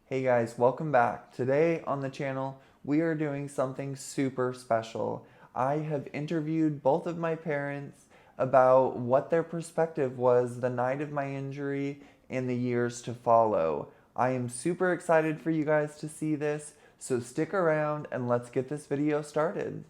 Hey guys, welcome back. Today on the channel, we are doing something super special. I have interviewed both of my parents about what their perspective was the night of my injury and the years to follow. I am super excited for you guys to see this, so stick around and let's get this video started.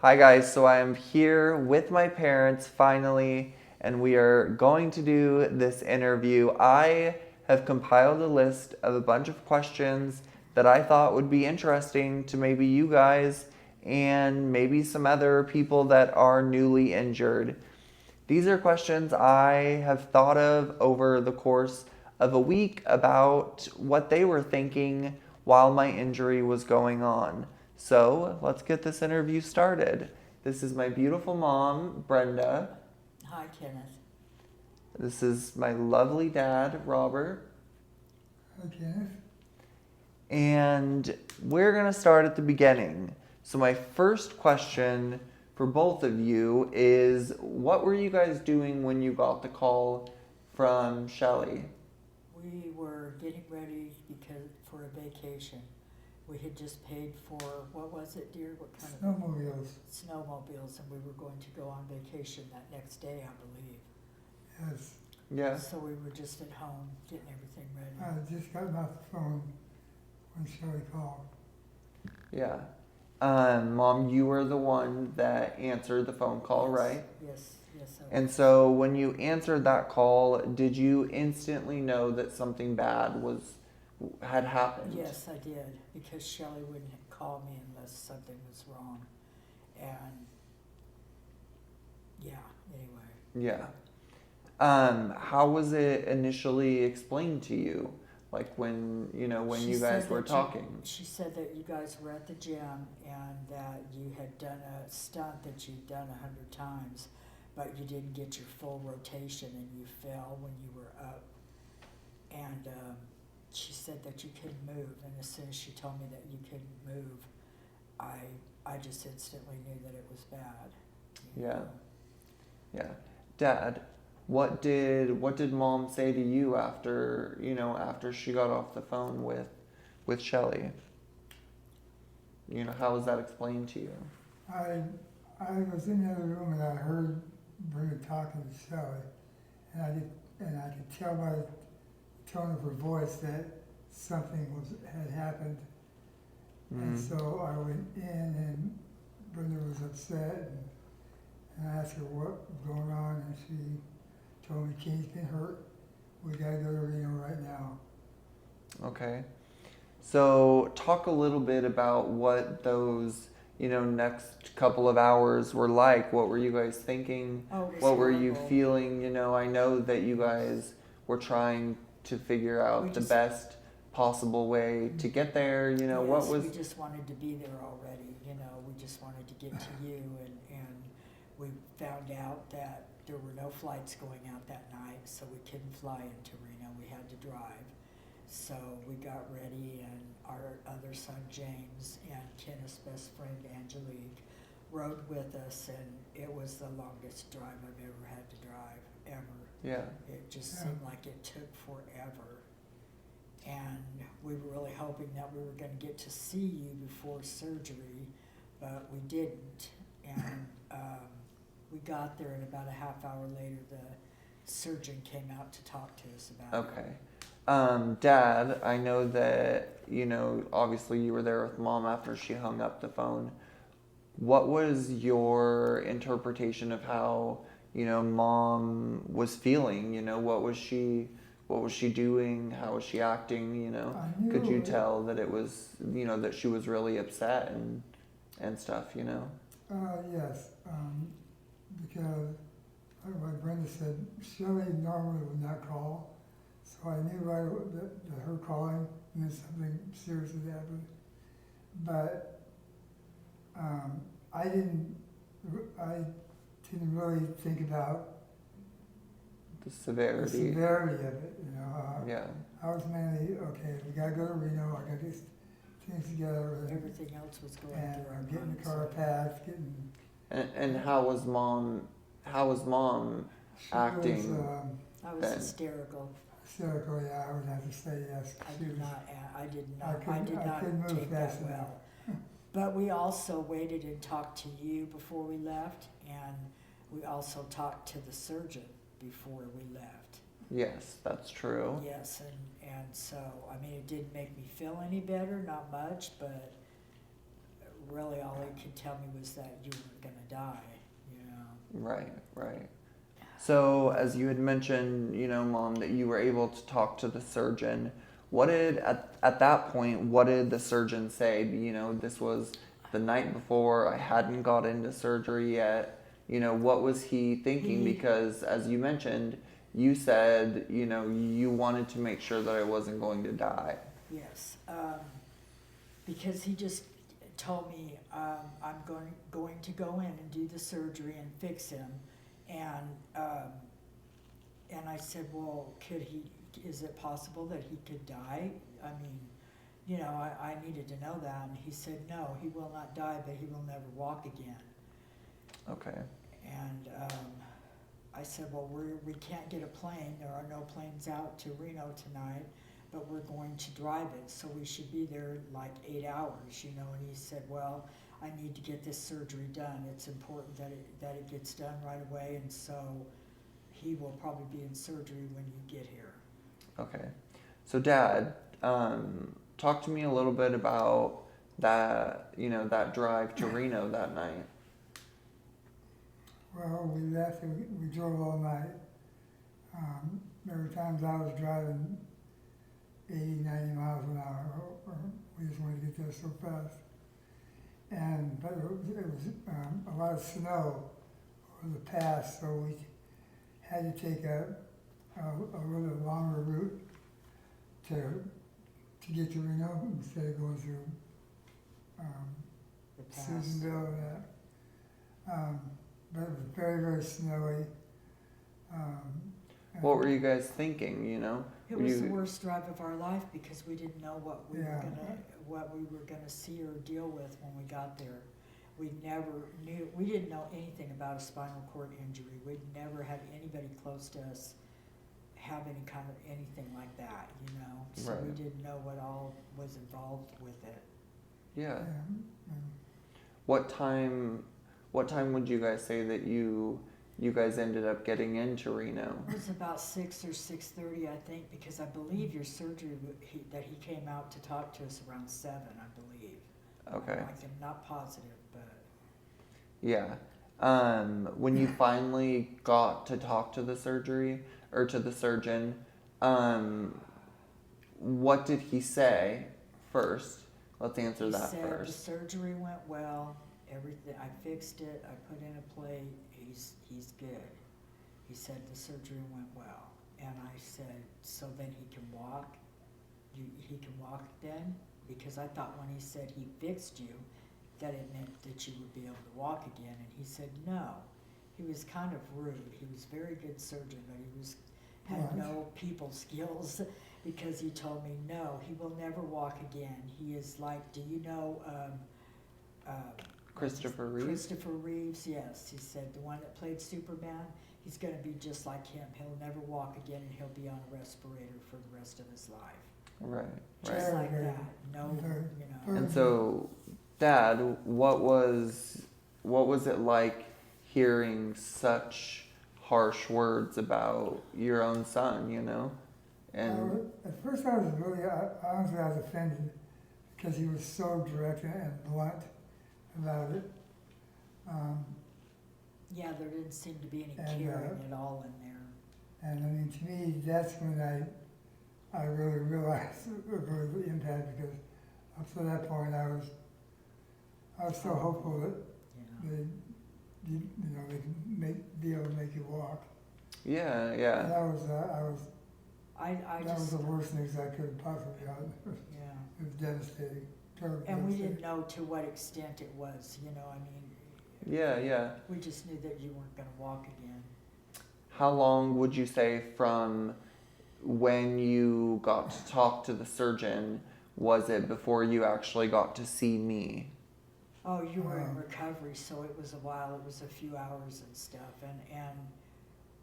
Hi guys, so I am here with my parents finally, and we are going to do this interview. I have compiled a list of a bunch of questions that I thought would be interesting to maybe you guys and maybe some other people that are newly injured. These are questions I have thought of over the course of a week about what they were thinking while my injury was going on. So let's get this interview started. This is my beautiful mom, Brenda. Hi, Kenneth. This is my lovely dad, Robert. Hi, Kenneth. And we're going to start at the beginning. So, my first question for both of you is what were you guys doing when you got the call from Shelly? We were getting ready for a vacation. We had just paid for, what was it, dear? What kind of? Snowmobiles. Snowmobiles, and we were going to go on vacation that next day, I believe. Yes. Yeah. So we were just at home getting everything ready. I had just gotten off the phone when Shelly called. Yeah. Mom, you were the one that answered the phone call, Yes, right? Yes, I was. And so when you answered that call, did you instantly know that something bad had happened? Yes, I did, because Shelley wouldn't call me unless something was wrong. And, yeah, anyway. Yeah. How was it initially explained to you? Like when She you guys said were that talking? She said that you guys were at the gym and that you had done a stunt that you'd done 100 times, but you didn't get your full rotation and you fell when you were up. And she said that you couldn't move, and as soon as she told me that you couldn't move, I just instantly knew that it was bad. Yeah. Yeah. Dad, what did Mom say to you after she got off the phone with Shelly? How was that explained to you? I was in the other room and I heard Brenda talking to Shelly, and I could tell by the tone of her voice that something had happened. And so I went in and Brenda was upset and I asked her what was going on, and she told me Keith's been hurt. We gotta go to Reno right now. Okay. So talk a little bit about what those, next couple of hours were like. What were you guys thinking? Oh, it was What were you horrible. feeling? I know that you guys were trying to figure out the best possible way to get there. What was... We just wanted to be there already. We just wanted to get to you, and we found out that there were no flights going out that night, so we couldn't fly into Reno. We had to drive. So we got ready, and our other son James and Kenneth's best friend Angelique rode with us, and it was the longest drive I've ever had to drive, ever. Yeah. It just seemed like it took forever. And we were really hoping that we were going to get to see you before surgery, but we didn't. And we got there, and about a half hour later, the surgeon came out to talk to us about it. Okay. Dad, I know that, obviously you were there with Mom after she hung up the phone. What was your interpretation of how, Mom was feeling? What was she doing? How was she acting? Could you tell that it was, that she was really upset and stuff, Yes, because like Brenda said, Shelley normally would not call, so I knew right away that her calling meant something serious had happened. But I didn't really think about the the severity. severity of it. Yeah. I was mainly, okay, we gotta go to Reno, I gotta get things together with it. Everything else was going And through our getting the minds. car packed, getting. And how was mom? How was mom She acting? was I was then? hysterical. hysterical, yeah, I would have to say yes. I She did was- not, I did I not, couldn't- I couldn't move take that fast well. enough. But we also waited and talked to you before we left, and we also talked to the surgeon before we left. Yes, that's true. Yes, and so, I mean, it didn't make me feel any better, not much, but really all he could tell me was that you were gonna die, you know. Right, right. So, as you had mentioned, Mom, that you were able to talk to the surgeon. What did, at that point, what did the surgeon say? This was the night before, I hadn't got into surgery yet. What was he thinking? Because, as you mentioned, you said, you wanted to make sure that I wasn't going to die. Yes, because he just told me, I'm going to go in and do the surgery and fix him. And I said, well, is it possible that he could die? I mean, I needed to know that. And he said, no, he will not die, but he will never walk again. Okay. And I said, well, we can't get a plane. There are no planes out to Reno tonight, but we're going to drive it, so we should be there like 8 hours, And he said, well, I need to get this surgery done. It's important that it gets done right away, and so he will probably be in surgery when you get here. Okay. So, Dad, talk to me a little bit about that, that drive to Reno that night. Well, we left, we drove all night. There were times I was driving 80, 90 miles an hour, or we just wanted to get there so fast. But it was a lot of snow over the pass, so we had to take a little bit longer route to get to Reno instead of going through The pass. Susanville and that. But it was very, very snowy. What were you guys thinking, It Were was the you- worst drive of our life because we didn't know what we Yeah. were gonna see or deal with when we got there. We didn't know anything about a spinal cord injury. We'd never had anybody close to us have any kind of anything like that, So we Right. didn't know what all was involved with it. Yeah. and What time would you guys say that you guys ended up getting into Reno? It was about 6 or 6:30, I think, because I believe your surgery that he came out to talk to us around 7, I believe. Okay. I'm not positive, but Yeah. When you finally got to talk to the surgery or to the surgeon, what did he say first? Let's answer he that said the first. surgery went well. Everything, I fixed it. I put in a plate. He's good. He said the surgery went well, and I said, so then he can walk. He can walk then, because I thought when he said he fixed you, that it meant that you would be able to walk again, and he said no. He was kind of rude. He was a very good surgeon, but he had Right. no people skills, because he told me no, he will never walk again. He is like, do you know Christopher Reeve? Christopher Reeves, yes. He said the one that played Superman, he's going to be just like him. He'll never walk again, and he'll be on a respirator for the rest of his life. Right. Just Very, like very, that. No, very, you know. And so, Dad, what was it like hearing such harsh words about your own son, And at first I was really, honestly, I was offended because he was so direct and blunt about it. Yeah, there didn't seem to be any And, caring at all in there. And I mean, to me, that's when I really realized the impact, because up to that point I was so hopeful that You know. they could be able to make you walk. yeah, And yeah. that was I that was just, the worst news I could have possibly gotten. yeah. It was devastating, terribly And we devastating. didn't know to what extent it was, I mean. Yeah. We just knew that you weren't going to walk again. How long would you say from when you got to talk to the surgeon was it before you actually got to see me? Oh, you were in recovery, so it was a while. It was a few hours and stuff. And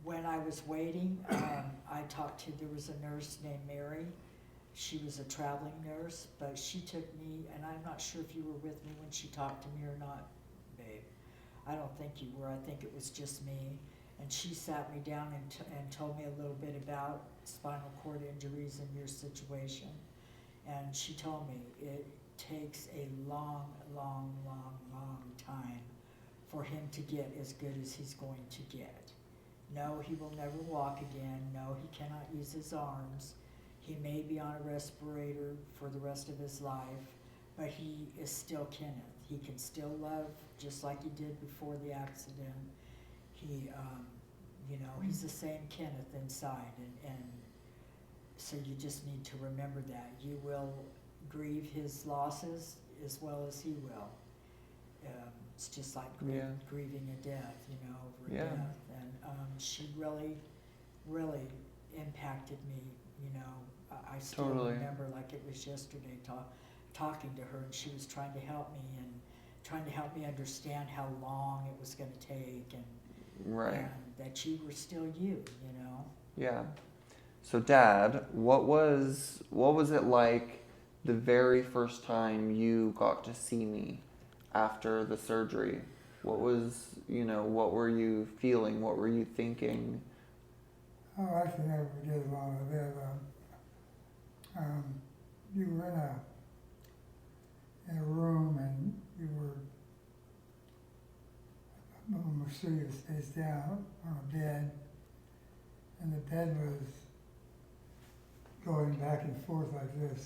when I was waiting, I talked to, there was a nurse named Mary. She was a traveling nurse, but she took me, and I'm not sure if you were with me when she talked to me or not, babe. I don't think you were. I think it was just me. And she sat me down and told me a little bit about spinal cord injuries and your situation. And she told me it takes a long time for him to get as good as he's going to get. No, he will never walk again. No, he cannot use his arms. He may be on a respirator for the rest of his life, but he is still Kenneth. He can still love just like he did before the accident. He, he's the same Kenneth inside, and so you just need to remember that. You will grieve his losses as well as he will. It's just like grieving a death, over a death. And she really impacted me, I still remember like it was yesterday talking to her, and she was trying to help me understand how long it was going to take, and that you were still you. Yeah. So Dad, what was it like the very first time you got to see me after the surgery? What what were you feeling? What were you thinking? Oh, I can never forget long of it. You were in a room, and you were almost sure you were face down on a bed, and the bed was going back and forth like this.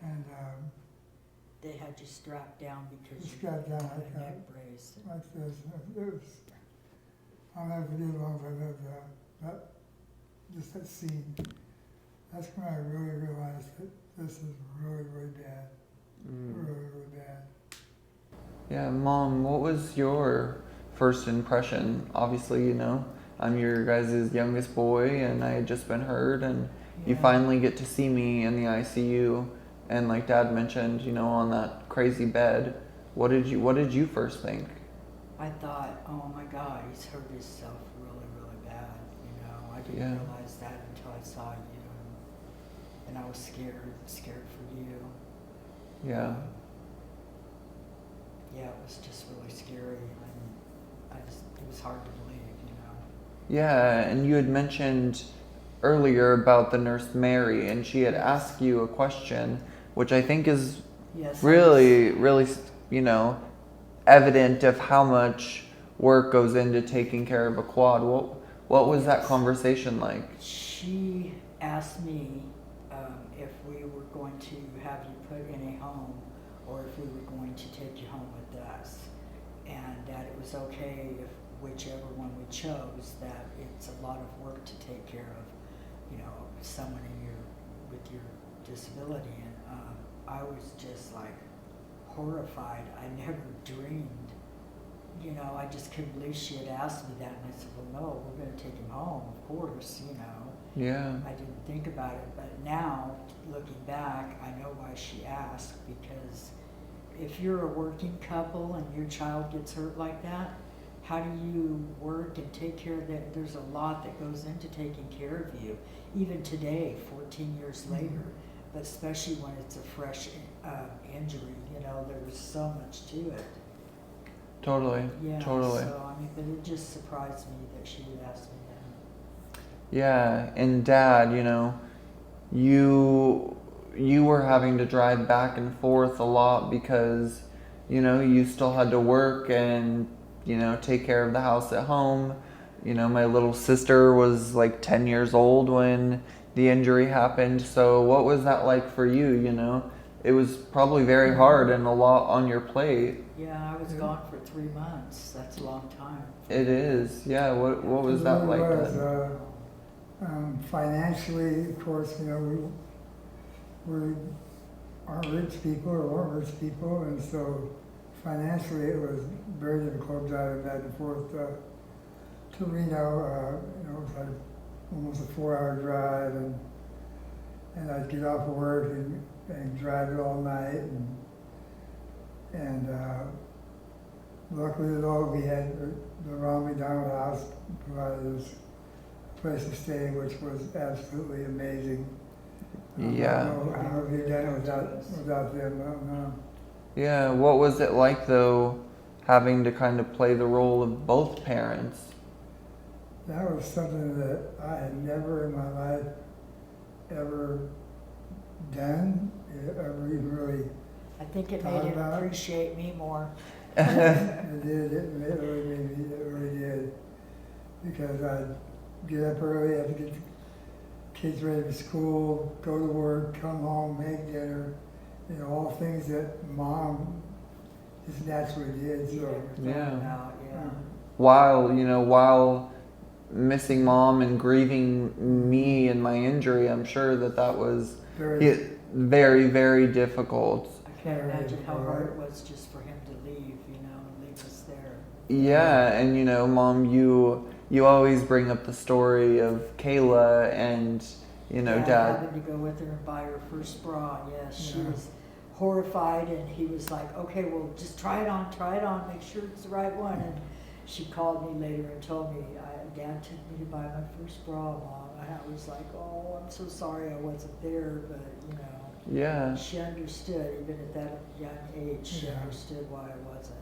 And they had you strapped down because you strapped down had a neck brace. Like this. It was, I'll never forget long as I lived that scene. That's when I really realized that this is really bad. Really bad. Yeah, Mom, what was your first impression? Obviously, I'm your guys' youngest boy, and I had just been hurt, and you finally get to see me in the ICU, and like Dad mentioned, on that crazy bed. What did you first think? I thought, oh my God, he's hurt himself really bad. I didn't realize that until I saw you, and I was scared for you. Yeah. Yeah, it was just really scary, and it was hard to believe, Yeah, and you had mentioned earlier about the nurse Mary, and she had asked you a question, which I think is really, evident of how much work goes into taking care of a quad. What was that conversation like? She asked me if we were going to have you put in a home, or if we were going to take you home with us, and that it was okay if whichever one we chose, that it's a lot of work to take care of, someone with your disability. And I was just like horrified. I never dreamed, I just couldn't believe she had asked me that, and I said, well, no, we're going to take him home, of course, Yeah. I didn't think about it, but now, looking back, I know why she asked, because if you're a working couple and your child gets hurt like that, how do you work and take care of that? There's a lot that goes into taking care of you, even today, 14 years later, but especially when it's a fresh injury, there's so much to it. Totally. Yeah, Totally. So, but it just surprised me that she would ask me that. Yeah, and Dad, you were having to drive back and forth a lot because, you still had to work and, take care of the house at home. My little sister was like 10 years old when the injury happened. So what was that like for you, It was probably very hard and a lot on your plate. Yeah, I was gone for 3 months. That's a long time. It is, yeah. What was that like then? Financially, of course, we aren't rich people or weren't rich people, and so financially it was very difficult driving back and forth to Reno. It was like almost a 4-hour drive, and I'd get off of work and drive it all night, and luckily though we had the Ronald McDonald House provided us a place to stay, which was absolutely amazing. Yeah. I don't know if you've done it without them, I don't know. Yeah, what was it like though, having to kind of play the role of both parents? That was something that I had never in my life ever done, ever even really. I think it Thought made him about it. appreciate me more. It did, it really did. Because I'd get up early, have to get the kids ready for school, go to work, come home, make dinner, you know, all things that mom just naturally did, so. Yeah. Yeah. While missing mom and grieving me and my injury, I'm sure that was Very, very, very difficult. I can't imagine how hard it was just for him to leave, and leave us there. Yeah, and Mom, you always bring up the story of Kayla and Dad. Having to go with her and buy her first bra. Yes, she Yeah. was horrified, and he was like, "Okay, well, just try it on, make sure it's the right one." And she called me later and told me, "Dad took me to buy my first bra, Mom." And I was like, "Oh, I'm so sorry I wasn't there," but Yeah. she understood. Even at that young age, she Yeah. understood why I wasn't.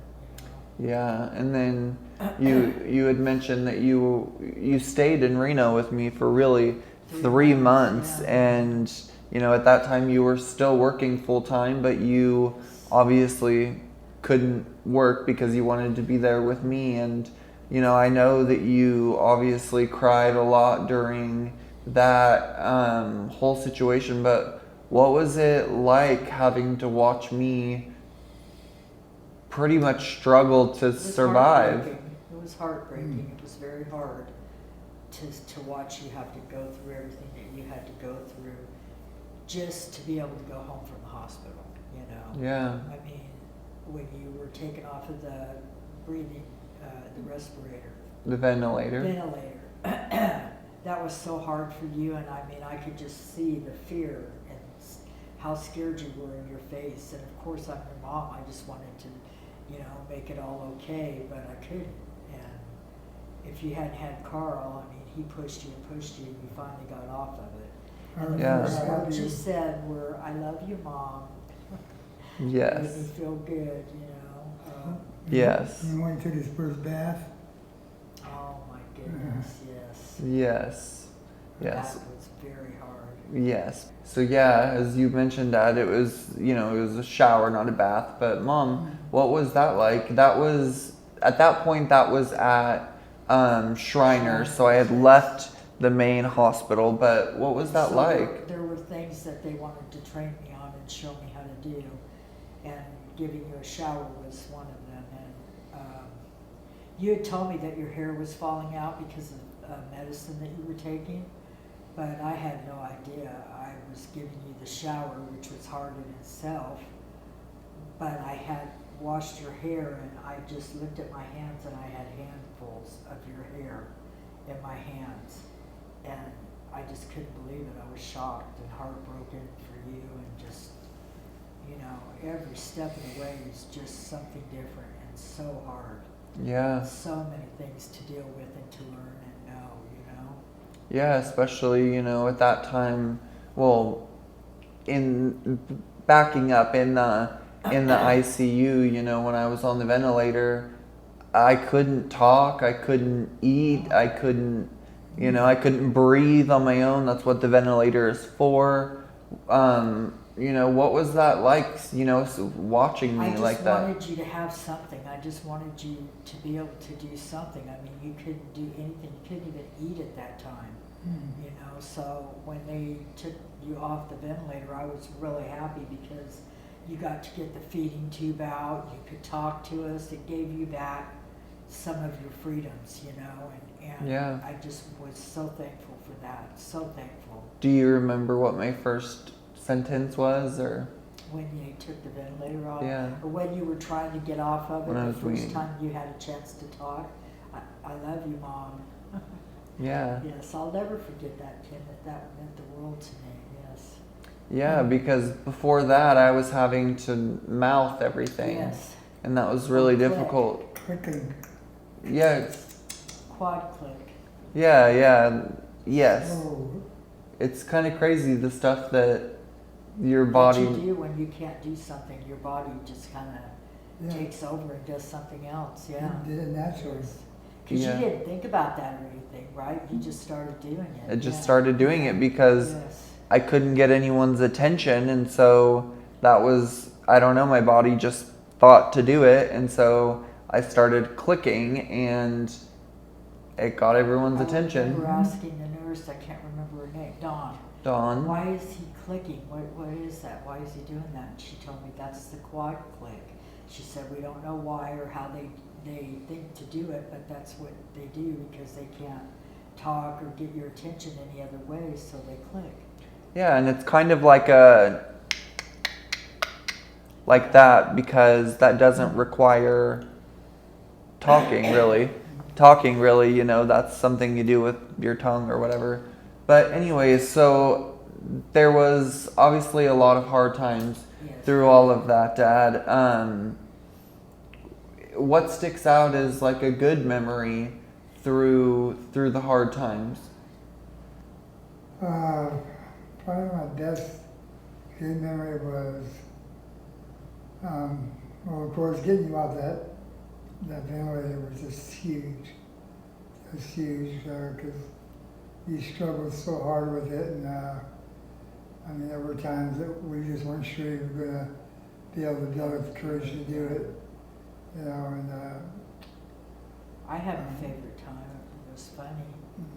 Yeah, and then you had mentioned that you stayed in Reno with me for really 3 months, yeah. and at that time you were still working full time, but you obviously couldn't work because you wanted to be there with me. And I know that you obviously cried a lot during that whole situation, but what was it like having to watch me pretty much struggle to survive? It was heartbreaking. It was very hard to watch you have to go through everything that you had to go through just to be able to go home from the hospital, Yeah. I mean, when you were taken off of the breathing, the respirator, The ventilator. that was so hard for you, and I mean, I could just see the fear and how scared you were in your face. And of course, I'm your mom. I just wanted to, make it all okay, but I couldn't. And if you hadn't had Carl, I mean, he pushed you and you finally got off of it. And the Yeah. first words you said were, "I love you, Mom." Yes. Made me feel good, Yes. And when he took his first bath, Oh my goodness, yes. Yes. Yes. That was very hard. Yes. So yeah, as you mentioned, Dad, it was it was a shower, not a bath. But Mom, what was that like? That was at that point. That was at Shriners, so I had left the main hospital. But what was that So like? There were things that they wanted to train me on and show me how to do, and giving you a shower was one of them. And you had told me that your hair was falling out because of medicine that you were taking, but I had no idea. I was giving you the shower, which was hard in itself, but I had washed your hair, and I just looked at my hands, and I had handfuls of your hair in my hands, and I just couldn't believe it. I was shocked and heartbroken for you, and just, every step of the way is just something different and so hard. Yeah. So many things to deal with and to learn and know, Yeah, especially at that time. Well, in backing up in the ICU, when I was on the ventilator, I couldn't talk, I couldn't eat, I couldn't breathe on my own. That's what the ventilator is for. What was that like, watching me like that? I just wanted you to have something. I just wanted you to be able to do something. I mean, you couldn't do anything. You couldn't even eat at that time, So when they took you off the ventilator, I was really happy because you got to get the feeding tube out. You could talk to us. It gave you back some of your freedoms, and Yeah. I just was so thankful for that. So thankful. Do you remember what my first sentence was, or? When you took the ventilator off, Yeah. or when you were trying to get off of it, When I the was first weaning. time you had a chance to talk, I love you, Mom. Yeah. Yes, I'll never forget that, Tim. That meant the world to me. Yes. Yeah, because before that I was having to mouth everything. Yes. And that was really Click. difficult. Clicking. Yeah, Quad click. yeah, yes. Oh, It's kind of crazy the stuff that your What body. you do when you can't do something, your body just kind of yeah. takes over and does something else. Yeah. Did it naturally. Because Yeah. you didn't think about that or anything, right? You just started doing it. I just Yeah. started doing it because Yes. I couldn't get anyone's attention, and so that was, I don't know, my body just thought to do it, and so I started clicking, and it got everyone's I attention. remember asking the nurse, I can't remember her name, Dawn. Dawn. Why is he clicking? What is that? Why is he doing that? And she told me that's the quad click. She said we don't know why or how they think to do it, but that's what they do because they can't talk or get your attention any other way, so they click. Yeah, and it's kind of like that because that doesn't require talking really. Talking really, that's something you do with your tongue or whatever. But anyways, so there was obviously a lot of hard times Yes. through all of that, Dad. What sticks out is like a good memory through the hard times. Probably my best good memory was, well, of course, getting you out that ventilator was just huge. Just huge, because you struggled so hard with it, and I mean, there were times that we just weren't sure you were going to be able to develop the courage to do it, and I have a favorite time. It was funny.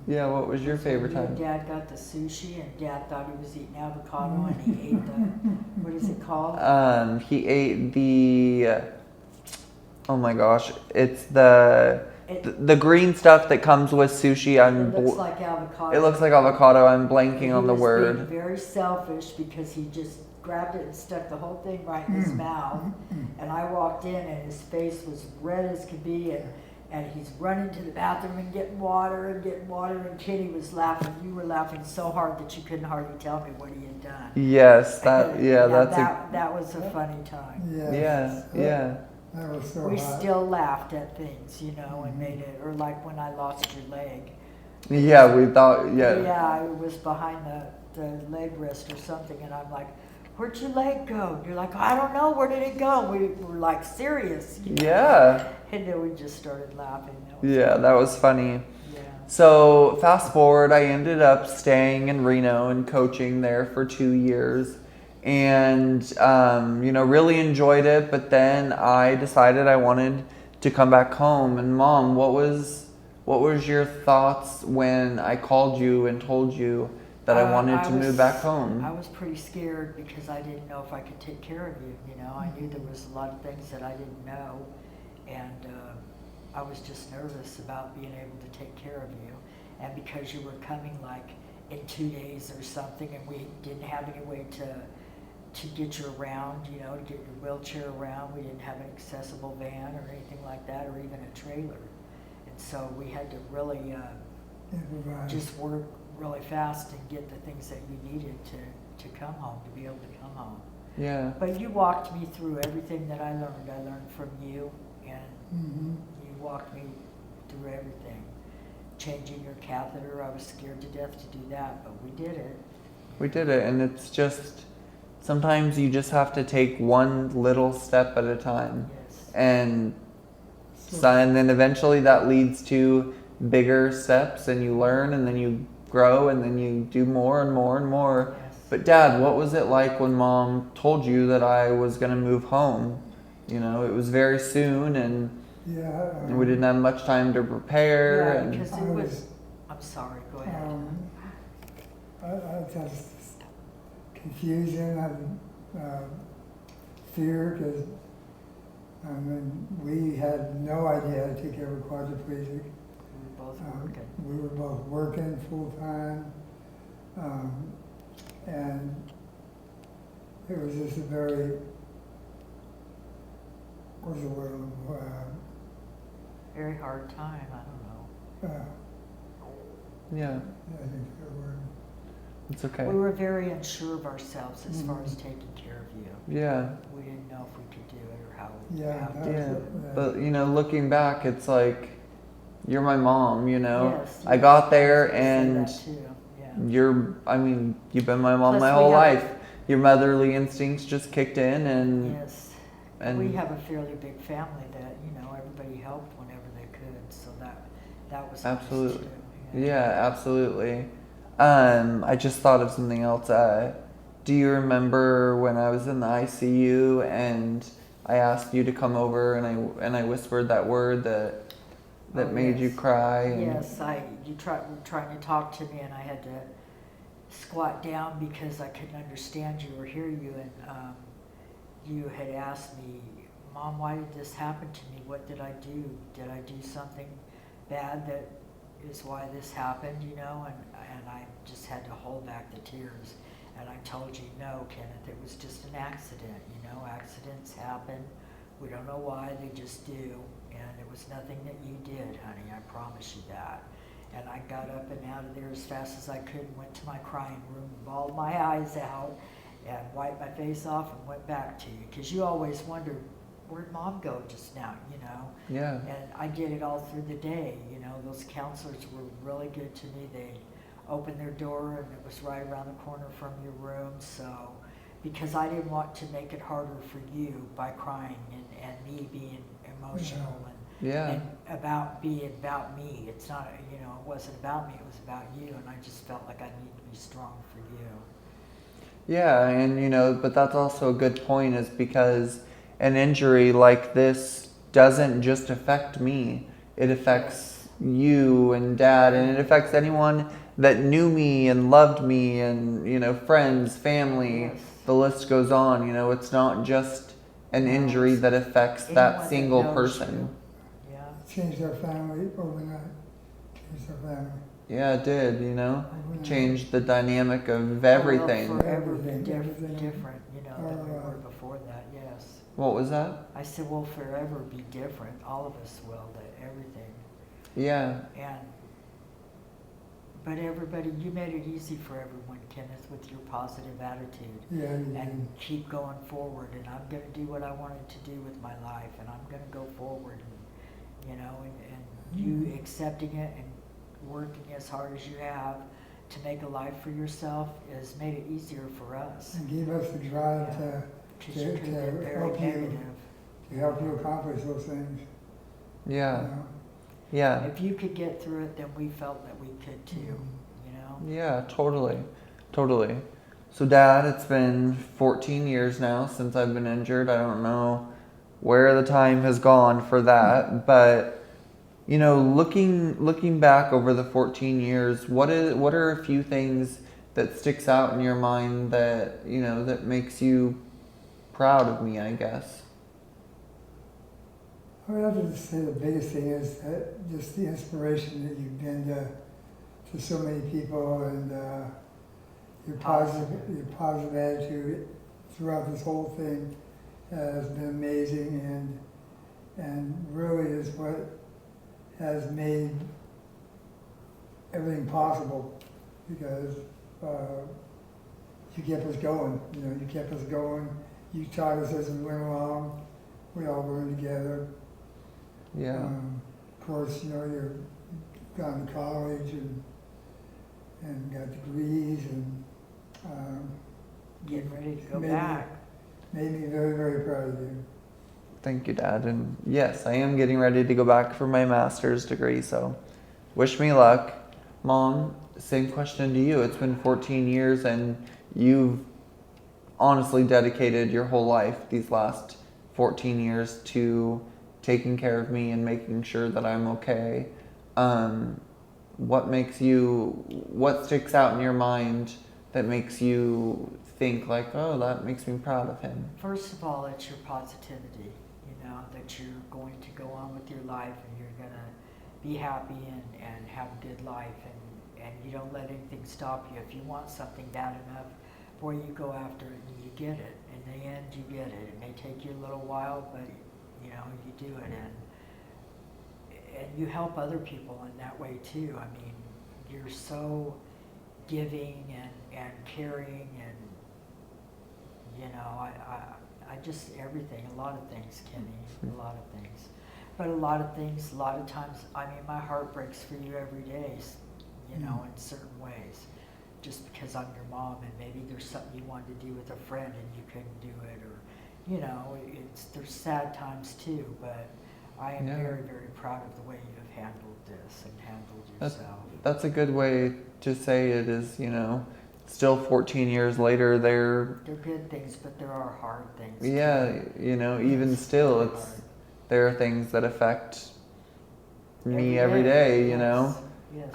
Yeah, what was your favorite You and time? Dad got the sushi, and Dad thought he was eating avocado, and he ate the, what is it called? He ate the, oh my gosh, it's the green stuff that comes with sushi. It looks like avocado. It looks like avocado. I'm blanking He on the was word. being very selfish because he just grabbed it and stuck the whole thing right in his mouth. And I walked in, and his face was red as could be, and he's running to the bathroom and getting water. And Kitty was laughing. You were laughing so hard that you couldn't hardly tell me what he had done. Yes, that was a funny time. yeah. that was so We hot. still laughed at things, and made it, or like when I lost your leg. Yeah, we thought, yeah. Yeah, I was behind the leg rest or something, and I'm like, where'd your leg go? And you're like, I don't know, where did it go? We were like serious. Yeah. And then we just started laughing. That was funny. Yeah. So fast forward, I ended up staying in Reno and coaching there for 2 years, and really enjoyed it. But then I decided I wanted to come back home. And Mom, what was your thoughts when I called you and told you that I wanted to move back home? I was pretty scared because I didn't know if I could take care of you. I knew there was a lot of things that I didn't know, and I was just nervous about being able to take care of you. And because you were coming like in 2 days or something, and we didn't have any way to get you around, to get your wheelchair around. We didn't have an accessible van or anything like that, or even a trailer. And so we had to really just work really fast and get the things that you needed to come home, to be able to come home. Yeah. But you walked me through everything that I learned. I learned from you, and you walked me through everything. Changing your catheter, I was scared to death to do that, but we did it. We did it, and it's just, sometimes you just have to take one little step at a time. Yes. And then eventually that leads to bigger steps, and you learn, and then you grow, and then you do more and more and more. Yes. But Dad, what was it like when Mom told you that I was going to move home? It was very soon, and we didn't have much time to prepare. Yeah, and because it was, I'm sorry, go ahead. I just confusion and fear, because we had no idea how to take care of a quadriplegic. We were both working. We were both working full time, and it was just a very, what's the word? Very hard time, I don't know. yeah. I think the word. It's okay. We were very unsure of ourselves as far as taking care of you. Yeah. We didn't know if we could do it or how we Yeah, how to Yeah. do it. But, you know, looking back, it's like, you're my mom, you know? Yes, I yes, got there was gonna say and that too, yeah. you've been my mom Plus my we whole have a- life. Your motherly instincts just kicked in and, Yes, and we have a fairly big family that, you know, everybody helped whenever they could, so that was nice absolutely. too. Yeah, absolutely. I just thought of something else. Do you remember when I was in the ICU and I asked you to come over and I whispered that word that Oh, made you yes. cry? And Yes, you were trying to talk to me and I had to squat down because I couldn't understand you or hear you, and you had asked me, Mom, why did this happen to me? What did I do? Did I do something bad that is why this happened, you know? And I just had to hold back the tears. And I told you, no, Kenneth, it was just an accident, you know? Accidents happen. We don't know why, they just do. And it was nothing that you did, honey, I promise you that. And I got up and out of there as fast as I could and went to my crying room, bawled my eyes out, and wiped my face off and went back to you. Because you always wondered, where'd Mom go just now, you know? yeah, And I did it all through the day, you know. Those counselors were really good to me. They opened their door and it was right around the corner from your room. So, because I didn't want to make it harder for you by crying and me being emotional yeah. and about being about me. It's not, you know, it wasn't about me, it was about you. And I just felt like I needed to be strong for you. Yeah, and you know, but that's also a good point, is because an injury like this doesn't just affect me. It affects you and Dad, and it affects anyone that knew me and loved me, and you know, friends, family. Yes. The list goes on. You know, it's not just an No, injury it's that affects anyone that that single knows person. you. Yeah. Changed our family overnight. Changed our family. Yeah, it did. You know, Overnight. changed the dynamic of We'll everything. forever be Everything. different, you know, than we Our, were before that, yes. What was that? I said we'll forever be different, all of us will, that everything. Yeah, But everybody, you made it easy for everyone, Kenneth, with your positive attitude. yeah, And keep going forward, and I'm gonna do what I wanted to do with my life, and I'm gonna go forward, and, you know, and you accepting it and working as hard as you have to make a life for yourself has made it easier for us. and gave us the drive Yeah. Because you to could have been very help you. negative. to help you accomplish those things. yeah, You know? yeah. If you could get through it, then we felt that we could too, you know? Yeah, totally. Totally. So, Dad, it's been 14 years now since I've been injured. I don't know where the time has gone for that, but you know, looking back over the 14 years, what are a few things that sticks out in your mind that, you know, that makes you proud of me, I guess? I would have to just say the biggest thing is that just the inspiration that you've been to so many people, and your positive attitude throughout this whole thing has been amazing, and really is what has made everything possible, because you kept us going. You know, you kept us going. You taught us as we went along. We all learned together. Yeah. Of course, you know, you've gone to college and got degrees, and Getting ready to go Maybe. back. made me very, very proud of you. Thank you, Dad. And yes, I am getting ready to go back for my master's degree, so wish me luck. Mom, same question to you. It's been 14 years and you've honestly dedicated your whole life these last 14 years to taking care of me and making sure that I'm okay. What sticks out in your mind that makes you think like, oh, that makes me proud of him? First of all, it's your positivity, you know, that you're going to go on with your life and you're going to be happy and have a good life, and you don't let anything stop you. If you want something bad enough, boy, you go after it and you get it. In the end, you get it. It may take you a little while, but, you know, you do it. And you help other people in that way too. I mean, you're so giving and caring and, you know, I just, everything, a lot of things, Kenny, a lot of things. But a lot of things, a lot of times, I mean, my heart breaks for you every day, you know, in certain ways. Just because I'm your mom and maybe there's something you wanted to do with a friend and you couldn't do it, or, you know, there's sad times too, but I am very, very proud of the way you have handled this and handled yourself. That's a good way to say it is, you know, still 14 years later, They're good things, but there are hard things. yeah, you know, even still, there are things that affect me every day, you know. Yes.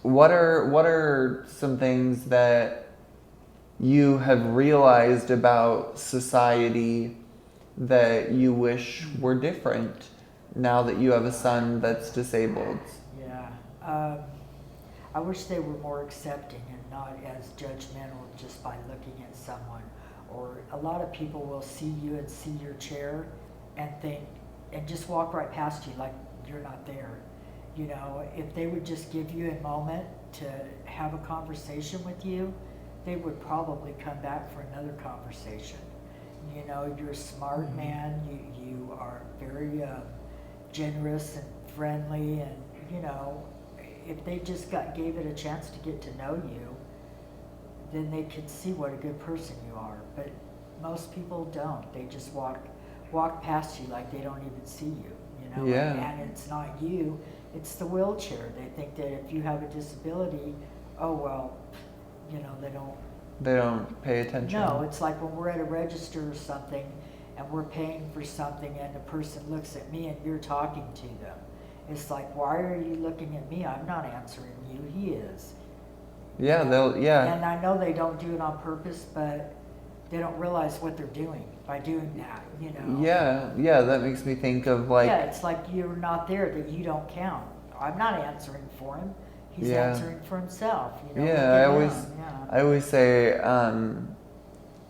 What are some things that you have realized about society that you wish were different now that you have a son that's disabled? Yeah. I wish they were more accepting and not as judgmental just by looking at someone. Or a lot of people will see you and see your chair and think, and just walk right past you like you're not there. You know, if they would just give you a moment to have a conversation with you, they would probably come back for another conversation. You know, you're a smart man, you are very generous and friendly, and, you know, if they just gave it a chance to get to know you, then they could see what a good person you are. But most people don't. They just walk past you like they don't even see you, you know? Yeah. And it's not you, it's the wheelchair. They think that if you have a disability, oh, well, you know, They don't pay attention. no, it's like when we're at a register or something and we're paying for something and the person looks at me and you're talking to them. It's like, why are you looking at me? I'm not answering you, he is. Yeah, And I know they don't do it on purpose, but they don't realize what they're doing by doing that, you know? Yeah, that makes me think of like, Yeah, it's like you're not there, that you don't count. I'm not answering for him. He's Yeah. answering for himself, you know? yeah, Look at him, yeah. I always say,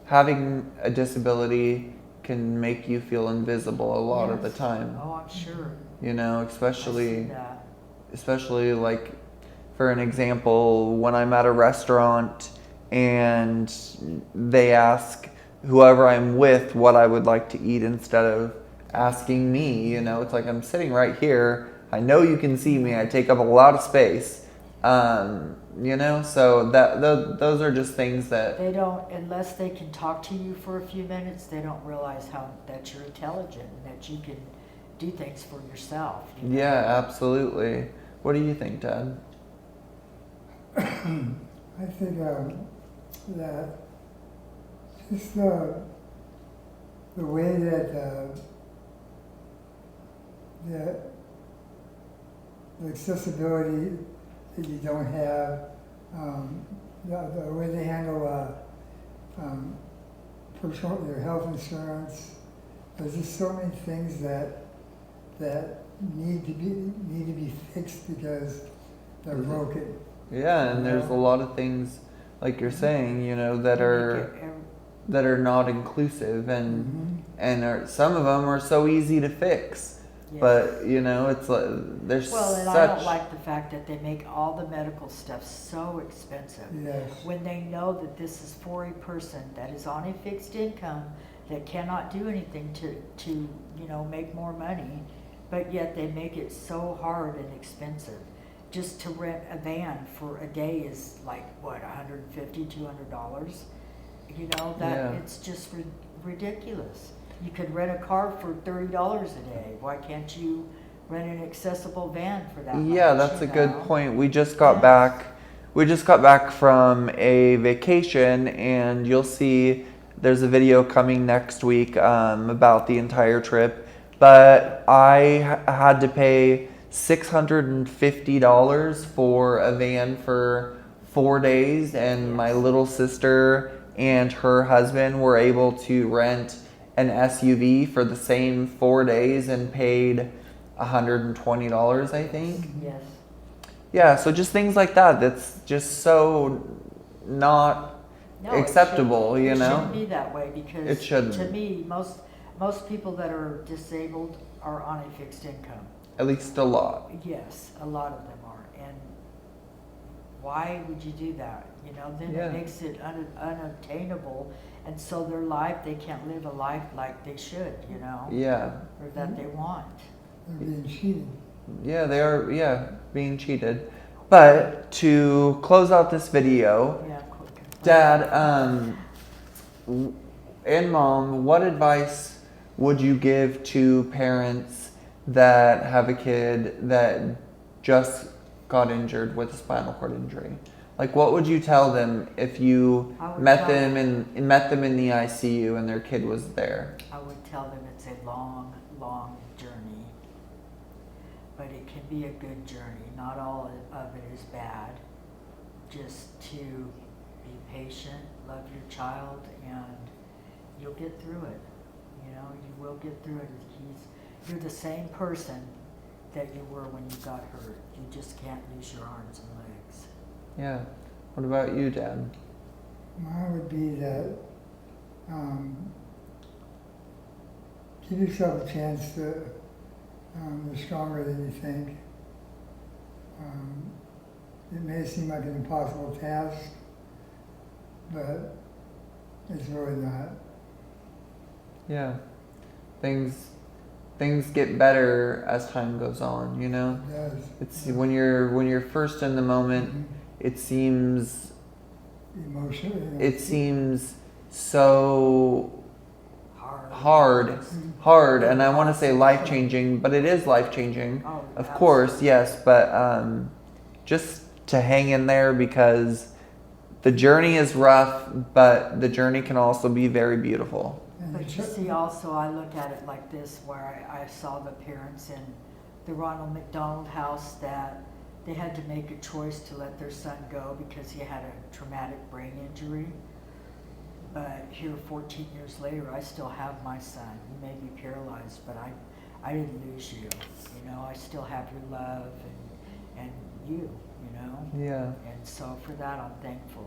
having a disability can make you feel invisible a lot of the Yes. time. Oh, I'm sure. You know, I see that. especially like, for an example, when I'm at a restaurant and they ask whoever I'm with what I would like to eat instead of asking me, you know, it's like I'm sitting right here. I know you can see me. I take up a lot of space. You know, so those are just things that They don't, unless they can talk to you for a few minutes, they don't realize that you're intelligent and that you can do things for yourself. You know? Yeah, absolutely. What do you think, Dad? I think that just the way that the accessibility that you don't have, the way they handle personal, their health insurance. There's just so many things that need to be fixed because they're broken. Yeah, and there's a lot of things, like you're saying, you know, that are not inclusive, and some of them are so easy to fix. Yes. But you know, it's like there's Well, and such. I don't like the fact that they make all the medical stuff so expensive. Yes. When they know that this is for a person that is on a fixed income, that cannot do anything to you know, make more money, but yet they make it so hard and expensive. Just to rent a van for a day is like, what, $150, $200? You know, Yeah. it's just ridiculous. You could rent a car for $30 a day. Why can't you rent an accessible van for that much? Yeah, that's a you good know? point. We just got Yes. back. We just got back from a vacation, and you'll see there's a video coming next week about the entire trip. But I had to pay $650 for a van for 4 days, and my little sister and her husband were able to rent an SUV for the same 4 days and paid $120, I think. Yes. Yeah, so just things like that. That's just so not No, acceptable, you it know? shouldn't be that way because It shouldn't. to me, most people that are disabled are on a fixed income. At least a lot. Yes, a lot of them are. And Why would you do that? You know, then Yeah. it makes it unattainable, and so their life, they can't live a life like they should, you know, Yeah. or that they want. They're being cheated. Yeah, they are, being cheated. But to close out this video, Yeah, Dad, and Mom, what advice would you give to parents that have a kid that just got injured with a spinal cord injury? Like, what would you tell them if you I would met tell them in the ICU and their kid was there? I would tell them it's a long, long journey, but it can be a good journey. Not all of it is bad. Just to be patient, love your child, and you'll get through it. You know, you will get through it. You're the same person that you were when you got hurt. You just can't use your arms and legs. Yeah. What about you, Dad? Mine would be that give yourself a chance to, you're stronger than you think. It may seem like an impossible task, but it's really not. Yeah. Things get better as time goes on, you know? It does. It's when you're first in the moment, Mhm. it seems Emotionally. it seems so Hard. hard, and I want to say life-changing, but it is life-changing. Oh, Of course, yes, but just to hang in there, because the journey is rough, but the journey can also be very beautiful. And But you see, also, I look at it like this, where I saw the parents in the Ronald McDonald House that they had to make a choice to let their son go because he had a traumatic brain injury. But here, 14 years later, I still have my son. He may be paralyzed, but I didn't lose you. You know, I still have your love and you know. Yeah. And so for that, I'm thankful.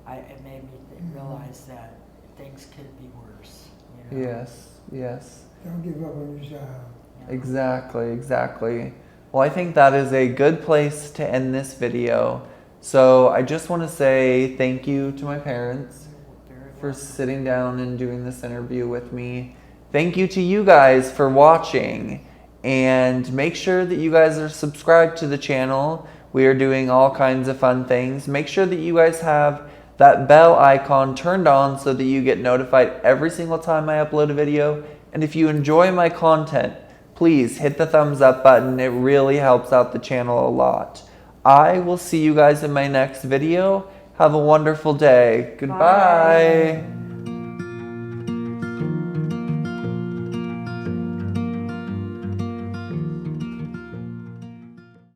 It made me realize that things could be worse. You know? Yes. don't give up on your child. Yeah. Exactly. Well, I think that is a good place to end this video. So I just want to say thank you to my parents You're very for welcome. sitting down and doing this interview with me. Thank you to you guys for watching. And make sure that you guys are subscribed to the channel. We are doing all kinds of fun things. Make sure that you guys have that bell icon turned on so that you get notified every single time I upload a video. And if you enjoy my content, please hit the thumbs up button. It really helps out the channel a lot. I will see you guys in my next video. Have a wonderful day. Goodbye. Bye.